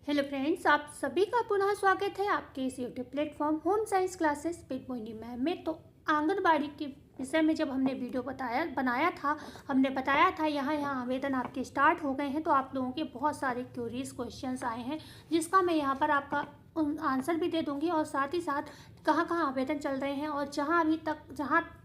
Hello friends, आप सभी का पुनः स्वागत है आपके इस YouTube platform home science classes with Mohini ma'am में। तो आंगनबाड़ी के विषय में जब हमने वीडियो बनाया था, हमने बताया था यहाँ आवेदन आपके स्टार्ट हो गए हैं। तो आप लोगों के बहुत सारे क्यूरीज क्वेश्चंस आए हैं, जिसका मैं यहाँ पर आपका आंसर भी दे दूँगी, और साथ ही साथ कहाँ कहाँ आवेदन चल रहे हैं और जहाँ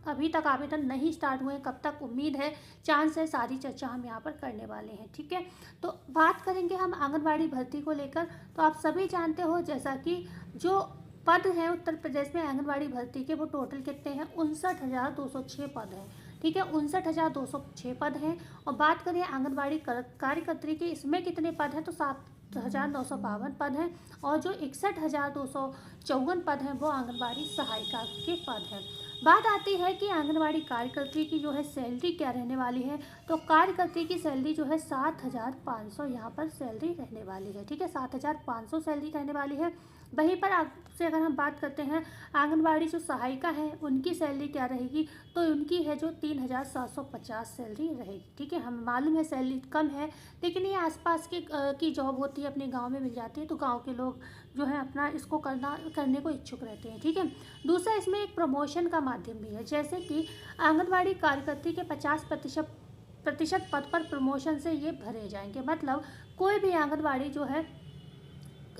अभी तक आवेदन नहीं स्टार्ट हुए, कब तक उम्मीद है, चांस है, सारी चर्चा हम यहाँ पर करने वाले हैं। ठीक है, तो बात करेंगे हम आंगनबाड़ी भर्ती को लेकर। तो आप सभी जानते हो जैसा कि जो पद हैं उत्तर प्रदेश में आंगनबाड़ी भर्ती के, वो टोटल कितने हैं, 59,206 पद हैं। ठीक है, 59,206 पद हैं। और बात करें आंगनबाड़ी कार्यकर्त्री की, इसमें कितने पद हैं, तो 7,952 पद हैं। और जो 61,254 पद हैं वो आंगनबाड़ी सहायिका के पद हैं। बात आती है कि आंगनबाड़ी कार्यकर्त्री की जो है सैलरी क्या रहने वाली है। तो कार्यकर्त्री की सैलरी जो है 7,500 यहाँ पर सैलरी रहने वाली है। ठीक है, 7,500 सैलरी रहने वाली है। वहीं पर आपसे अगर हम बात करते हैं आंगनबाड़ी जो सहायिका है उनकी सैलरी क्या रहेगी, तो उनकी है जो 3,750 सैलरी रहेगी। ठीक है, हमें मालूम है सैलरी कम है, लेकिन ये आसपास की जॉब होती है, अपने गांव में मिल जाती है, तो गांव के लोग जो है अपना इसको करने को इच्छुक रहते हैं। ठीक है, दूसरा इसमें एक प्रमोशन का माध्यम भी है, जैसे कि आंगनबाड़ी कार्यकर्त्री के 50% पद पर प्रमोशन से ये भरे जाएंगे। मतलब कोई भी आंगनबाड़ी जो है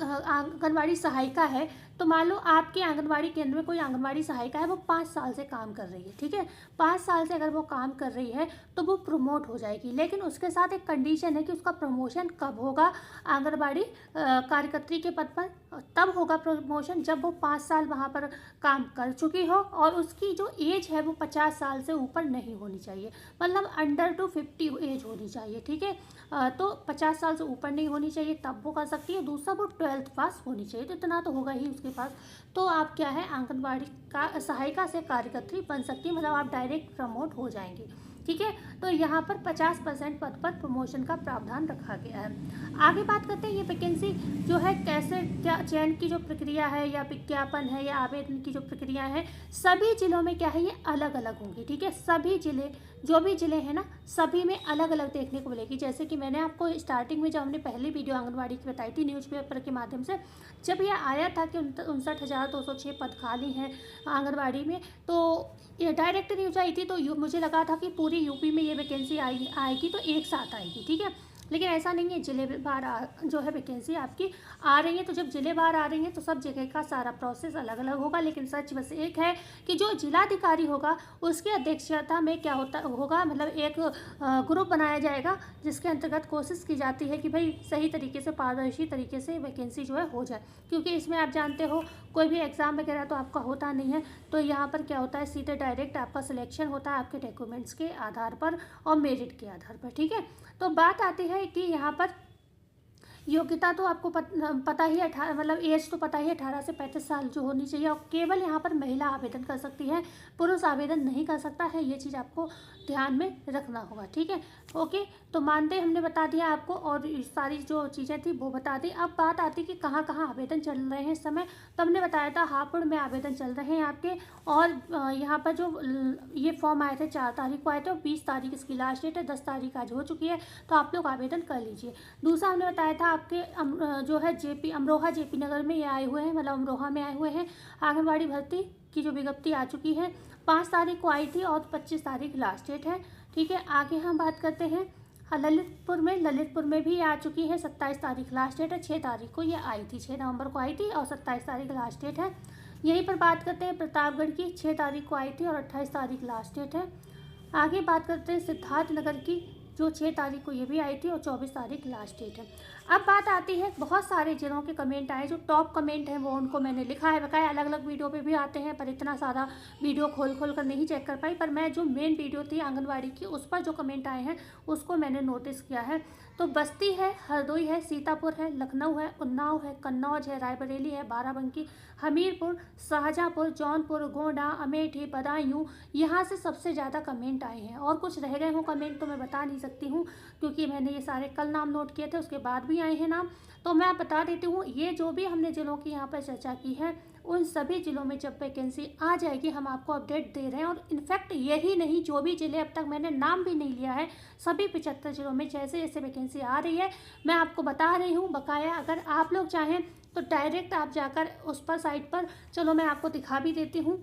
आंगनबाड़ी सहायिका है, तो मान लो आपके आंगनबाड़ी केंद्र में कोई आंगनबाड़ी सहायिका है, वो 5 साल से काम कर रही है। ठीक है, 5 साल से अगर वो काम कर रही है तो वो प्रमोट हो जाएगी, लेकिन उसके साथ एक कंडीशन है कि उसका प्रमोशन कब होगा, आंगनबाड़ी कार्यकर्त्री के पद पर तब होगा प्रमोशन जब वो 5 साल वहाँ पर काम कर चुकी हो, और उसकी जो एज है वो 50 साल से ऊपर नहीं होनी चाहिए, मतलब अंडर टू 50 एज होनी चाहिए। ठीक है, तो 50 साल से ऊपर नहीं होनी चाहिए, तब वो कर सकती है। दूसरा, वो 12th पास होनी चाहिए, तो इतना तो होगा ही उसके पास। तो आप क्या है, आंगनबाड़ी का सहायिका से कार्यकर्त्री बन सकती है, मतलब आप डायरेक्ट प्रमोट हो जाएंगे। ठीक है, तो यहाँ पर 50% पद पर प्रमोशन का प्रावधान रखा गया है। आगे बात करते हैं ये वैकेंसी जो है कैसे, क्या चयन की जो प्रक्रिया है या विज्ञापन है या आवेदन की जो प्रक्रिया है, सभी जिलों में क्या है, ये अलग अलग होंगी। ठीक है, सभी जिले, जो भी जिले हैं ना, सभी में अलग अलग देखने को मिलेगी। जैसे कि मैंने आपको स्टार्टिंग में जब हमने पहली वीडियो आंगनबाड़ी की बताई थी न्यूज़पेपर के माध्यम से, जब यह आया था कि 59,206 पद खाली हैं आंगनबाड़ी में, तो ये डायरेक्ट न्यूज आई थी, तो मुझे लगा था कि पूरी यूपी में ये वैकेंसी आएगी तो एक साथ आएगी। ठीक है, लेकिन ऐसा नहीं है, जिलेवार जो है वैकेंसी आपकी आ रही है। तो जब जिलेवार आ रही है तो सब जगह का सारा प्रोसेस अलग अलग होगा, लेकिन सच बस एक है कि जो जिलाधिकारी होगा उसकी अध्यक्षता में क्या होगा, मतलब एक ग्रुप बनाया जाएगा, जिसके अंतर्गत कोशिश की जाती है कि भाई सही तरीके से, पारदर्शी तरीके से वैकेंसी जो है हो जाए। क्योंकि इसमें आप जानते हो कोई भी एग्ज़ाम वगैरह तो आपका होता नहीं है, तो यहाँ पर क्या होता है, सीधे डायरेक्ट आपका सिलेक्शन होता है आपके डॉक्यूमेंट्स के आधार पर और मेरिट के आधार पर। ठीक है, तो बात आती है कि यहाँ पर योग्यता तो आपको पता ही, 18 मतलब एज तो पता ही, 18 से 35 साल जो होनी चाहिए, और केवल यहाँ पर महिला आवेदन कर सकती है, पुरुष आवेदन नहीं कर सकता है। ये चीज़ आपको ध्यान में रखना होगा। ठीक है, ओके, तो मानदेय हमने बता दिया आपको, और सारी जो चीज़ें थी वो बता दी। अब बात आती कि कहाँ कहाँ आवेदन चल रहे हैं इस समय, तो हमने बताया था हापुड़ में आवेदन चल रहे हैं आपके, और यहाँ पर जो ये फॉर्म आए थे 4 तारीख को आए थे, और 20 तारीख इसकी लास्ट डेट है, 10 तारीख आज हो चुकी है, तो आप लोग आवेदन कर लीजिए। दूसरा हमने बताया था आपके जो है अमरोहा जेपी नगर में ये आए हुए हैं, मतलब अमरोहा में आए हुए हैं, आंगनबाड़ी भर्ती की जो विज्ञप्ति आ चुकी है, 5 तारीख को आई थी और 25 तारीख लास्ट डेट है। ठीक है, आगे हम बात करते हैं ललितपुर में भी आ चुकी है, 27 तारीख लास्ट डेट है, 6 तारीख को ये आई थी, 6 नवंबर को आई थी, और 27 तारीख लास्ट डेट है। यहीं पर बात करते हैं प्रतापगढ़ की, 6 तारीख को आई थी और 28 तारीख लास्ट डेट है। आगे बात करते हैं सिद्धार्थनगर की, जो 6 तारीख को ये भी आई थी और 24 तारीख लास्ट डेट है। अब बात आती है, बहुत सारे जिलों के कमेंट आए, जो टॉप कमेंट हैं वो उनको मैंने लिखा है, बकाया अलग अलग वीडियो पे भी आते हैं, पर इतना सारा वीडियो खोल कर नहीं चेक कर पाई, पर मैं जो मेन वीडियो थी आंगनबाड़ी की उस पर जो कमेंट आए हैं उसको मैंने नोटिस किया है। तो बस्ती है, हरदोई है, सीतापुर है, लखनऊ है, उन्नाव है, कन्नौज है, रायबरेली है, बाराबंकी, हमीरपुर, शाहजहाँपुर, जौनपुर, गोंडा, अमेठी, बदायूं, यहाँ से सबसे ज़्यादा कमेंट आए हैं। और कुछ रह गए हों कमेंट तो मैं बता नहीं सकती हूँ, क्योंकि मैंने ये सारे कल नाम नोट किए थे, उसके बाद भी आए हैं नाम। तो मैं बता देती हूँ, ये जो भी हमने ज़िलों की यहाँ पर चर्चा की है, उन सभी ज़िलों में जब वैकेंसी आ जाएगी हम आपको अपडेट दे रहे हैं। और इनफैक्ट यही नहीं, जो भी ज़िले अब तक मैंने नाम भी नहीं लिया है, सभी 75 ज़िलों में जैसे जैसे वैकेंसी आ रही है मैं आपको बता रही हूँ बकाया। अगर आप लोग चाहें तो डायरेक्ट आप जाकर उस पर साइट पर, चलो मैं आपको दिखा भी देती हूँ।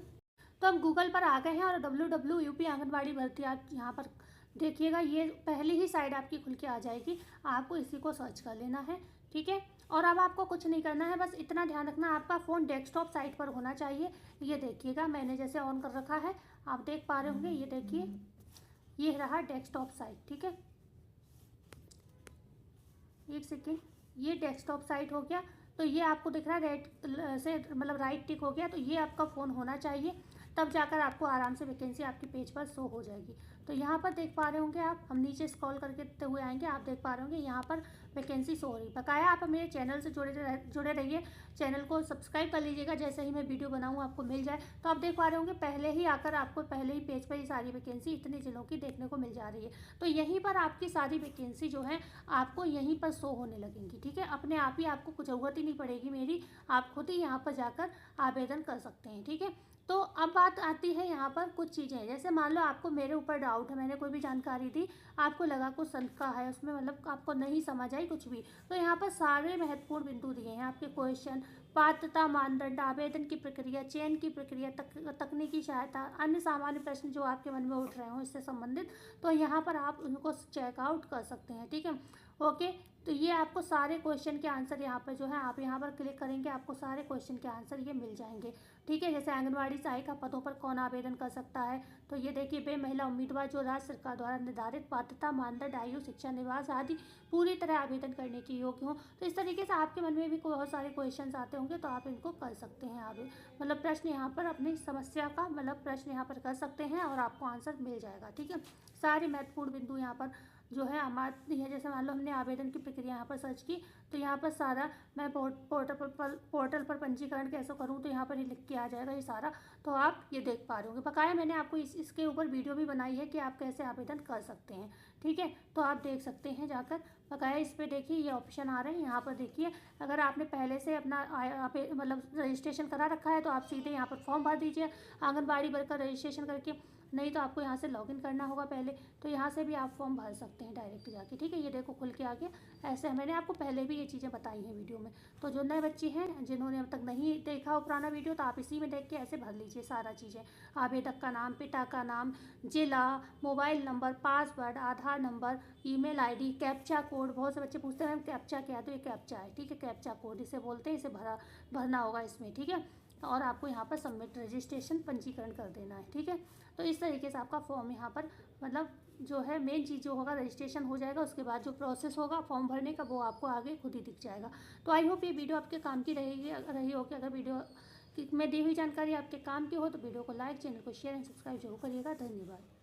तो अब गूगल पर आ गए हैं और WWUP आंगनबाड़ी भर्ती आप यहाँ पर देखिएगा, ये पहली ही साइट आपकी खुल के आ जाएगी, आपको इसी को सर्च कर लेना है, ठीक है। और अब आपको कुछ नहीं करना है, बस इतना ध्यान रखना आपका फ़ोन डेस्कटॉप साइट पर होना चाहिए। ये देखिएगा मैंने जैसे ऑन कर रखा है, आप देख पा रहे होंगे, ये देखिए ये रहा डेस्कटॉप साइट, ठीक है। एक सेकेंड, ये डेस्कटॉप साइट हो गया, तो ये आपको दिख रहा है रेड से मतलब राइट टिक हो गया, तो ये आपका फ़ोन होना चाहिए, तब जाकर आपको आराम से वैकेंसी आपके पेज पर शो हो जाएगी। तो यहाँ पर देख पा रहे होंगे आप, हम नीचे स्क्रॉल करते हुए आएंगे, आप देख पा रहे होंगे यहाँ पर वैकेंसी शो हो रही है। बकाया आप मेरे चैनल से जुड़े रहिए, चैनल को सब्सक्राइब कर लीजिएगा, जैसे ही मैं वीडियो बनाऊँ आपको मिल जाए। तो आप देख पा रहे होंगे पहले ही आकर आपको पहले ही पेज पर ये सारी वैकेंसी इतने ज़िलों की देखने को मिल जा रही है। तो यहीं पर आपकी सारी वैकेंसी जो है आपको यहीं पर शो होने लगेंगी, ठीक है। अपने आप ही आपको ज़रूरत ही नहीं पड़ेगी मेरी, आप खुद ही यहाँ पर जाकर आवेदन कर सकते हैं, ठीक है। तो अब बात आती है यहाँ पर कुछ चीज़ें, जैसे मान लो आपको मेरे ऊपर डाउट है, मैंने कोई भी जानकारी दी, आपको लगा कुछ शंका है उसमें, मतलब आपको नहीं समझ आई कुछ भी, तो यहाँ पर सारे महत्वपूर्ण बिंदु दिए हैं आपके क्वेश्चन, पात्रता मानदंड, आवेदन की प्रक्रिया, चयन की प्रक्रिया, तकनीकी सहायता, अन्य सामान्य प्रश्न जो आपके मन में उठ रहे हों इससे संबंधित, तो यहाँ पर आप उनको चेकआउट कर सकते हैं, ठीक है। ओके, तो ये आपको सारे क्वेश्चन के आंसर यहाँ पर जो है, आप यहाँ पर क्लिक करेंगे आपको सारे क्वेश्चन के आंसर ये मिल जाएंगे, ठीक है। जैसे आंगनबाड़ी सहायिका पदों पर कौन आवेदन कर सकता है, तो ये देखिए वे महिला उम्मीदवार जो राज्य सरकार द्वारा निर्धारित पात्रता मानदंड, आयु, शिक्षा, निवास आदि पूरी तरह आवेदन करने के योग्य हों। तो इस तरीके से आपके मन में भी बहुत सारे क्वेश्चन आते होंगे, तो आप इनको कर सकते हैं, आप मतलब प्रश्न यहाँ पर अपनी समस्या का मतलब प्रश्न यहाँ पर कर सकते हैं और आपको आंसर मिल जाएगा, ठीक है। सारे महत्वपूर्ण बिंदु यहाँ पर जो है हमारे यहाँ, जैसे मान लो हमने आवेदन की प्रक्रिया यहाँ पर सर्च की, तो यहाँ पर सारा मैं पोर्टल पर पंजीकरण कैसे करूँ, तो यहाँ पर ये लिख के आ जाएगा ये सारा, तो आप ये देख पा रहे होंगे। बकाया मैंने आपको इसके ऊपर वीडियो भी बनाई है कि आप कैसे आवेदन कर सकते हैं, ठीक है। तो आप देख सकते हैं जाकर बकाया, इस पर देखिए ये ऑप्शन आ रहे हैं, यहाँ पर देखिए अगर आपने पहले से अपना मतलब रजिस्ट्रेशन करा रखा है तो आप सीधे यहाँ पर फॉर्म भर दीजिए आंगनबाड़ी वर्कर रजिस्ट्रेशन करके, नहीं तो आपको यहाँ से लॉगिन करना होगा पहले, तो यहाँ से भी आप फॉर्म भर सकते हैं डायरेक्ट जाके, ठीक है। ये देखो खुल के आ गया, ऐसे मैंने आपको पहले भी ये चीज़ें बताई हैं वीडियो में। तो जो नए बच्चे हैं जिन्होंने अब तक नहीं देखा हो पुराना वीडियो, तो आप इसी में देख के ऐसे भर लीजिए सारा चीज़ें, आवेदक का नाम, पिता का नाम, जिला, mobile number, password, Aadhaar number, email ID, captcha code. बहुत से बच्चे पूछते हैं कैप्चा क्या है, तो ये कैप्चा है, ठीक है। कैप्चा कोड इसे बोलते हैं, इसे भरना होगा इसमें, ठीक है। और आपको यहाँ पर सबमिट रजिस्ट्रेशन पंजीकरण कर देना है, ठीक है। तो इस तरीके से आपका फॉर्म यहाँ पर मतलब जो है मेन चीज़ जो होगा रजिस्ट्रेशन हो जाएगा, उसके बाद जो प्रोसेस होगा फॉर्म भरने का वो आपको आगे खुद ही दिख जाएगा। तो आई होप ये वीडियो आपके काम की रही होगी। अगर वीडियो में दी हुई जानकारी आपके काम की हो तो वीडियो को लाइक, चैनल को शेयर एंड सब्सक्राइब जरूर करिएगा। धन्यवाद।